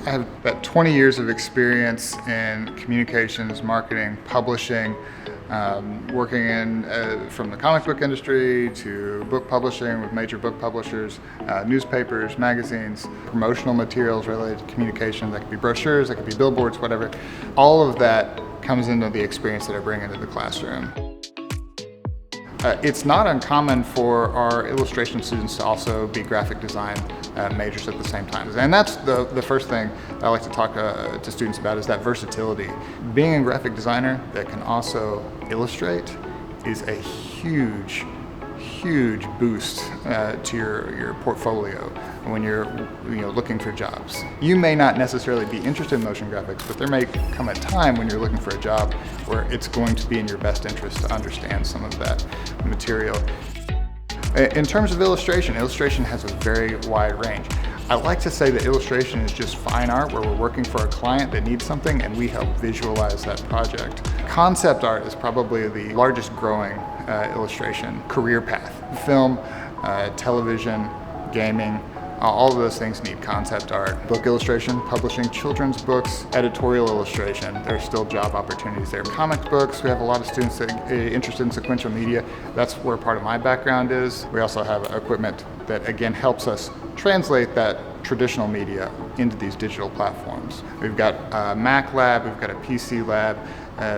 I have about 20 years of experience in communications, marketing, publishing, working in from the comic book industry to book publishing with major book publishers, newspapers, magazines, promotional materials related to communication. That could be brochures, that could be billboards, whatever. All of that comes into the experience that I bring into the classroom. It's not uncommon for our illustration students to also be graphic design majors at the same time. And that's the first thing I like to talk to students about, is that versatility. Being a graphic designer that can also illustrate is a huge boost to your portfolio when you're looking for jobs. You may not necessarily be interested in motion graphics, but there may come a time when you're looking for a job where it's going to be in your best interest to understand some of that material. In terms of illustration has a very wide range. I like to say that illustration is just fine art, where we're working for a client that needs something and we help visualize that project. Concept art is probably the largest growing illustration career path. Film, television, gaming, all of those things need concept art. Book illustration, publishing children's books, editorial illustration, there's still job opportunities there. Comic books, we have a lot of students that are interested in sequential media. That's where part of my background is. We also have equipment that again helps us translate that traditional media into these digital platforms. We've got a Mac lab, we've got a PC lab,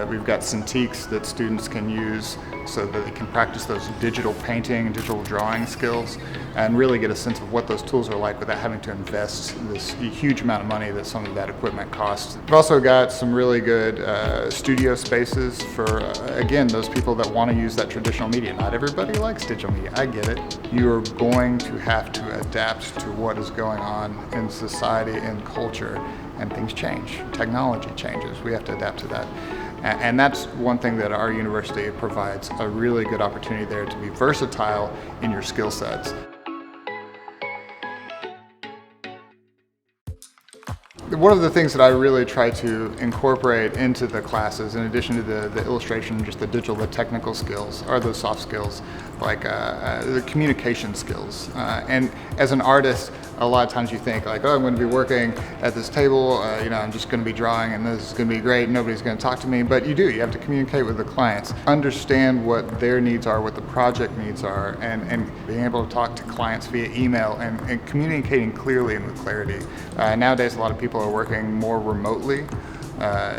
we've got Cintiqs that students can use so that they can practice those digital painting, digital drawing skills, and really get a sense of what those tools are like without having to invest this huge amount of money that some of that equipment costs. We've also got some really good studio spaces for, again, those people that want to use that traditional media. Not everybody likes digital media, I get it. You're going to have to adapt to what is going on in society and culture, and things change. Technology changes, we have to adapt to that. And that's one thing that our university provides, a really good opportunity there to be versatile in your skill sets. One of the things that I really try to incorporate into the classes, in addition to the illustration, just the digital, the technical skills, are those soft skills, like the communication skills. And as an artist, a lot of times you think like, oh, I'm going to be working at this table, I'm just going to be drawing and this is going to be great, nobody's going to talk to me. But you do, you have to communicate with the clients, understand what their needs are, what the project needs are, and being able to talk to clients via email and communicating clearly and with clarity. Nowadays, a lot of people are working more remotely.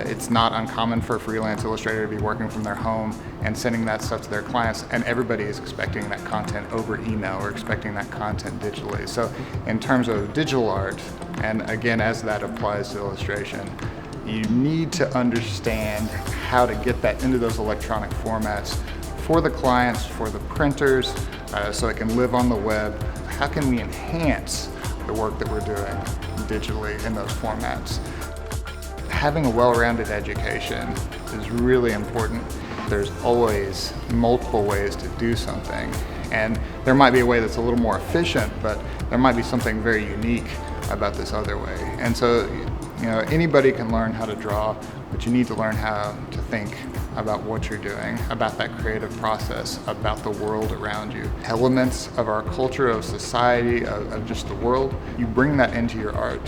It's not uncommon for a freelance illustrator to be working from their home and sending that stuff to their clients, and everybody is expecting that content over email or expecting that content digitally. So in terms of digital art, and again as that applies to illustration, you need to understand how to get that into those electronic formats for the clients, for the printers, so it can live on the web. How can we enhance the work that we're doing digitally in those formats? Having a well-rounded education is really important. There's always multiple ways to do something, and there might be a way that's a little more efficient, but there might be something very unique about this other way. And so, anybody can learn how to draw, but you need to learn how to think about what you're doing, about that creative process, about the world around you. Elements of our culture, of society, of just the world, you bring that into your art.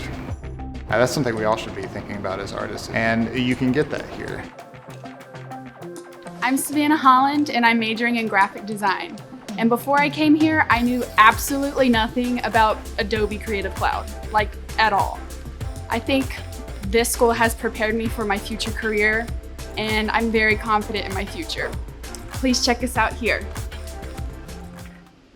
That's something we all should be thinking about as artists, and you can get that here. I'm Savannah Holland, and I'm majoring in graphic design. And before I came here, I knew absolutely nothing about Adobe Creative Cloud, like at all. I think this school has prepared me for my future career, and I'm very confident in my future. Please check us out here.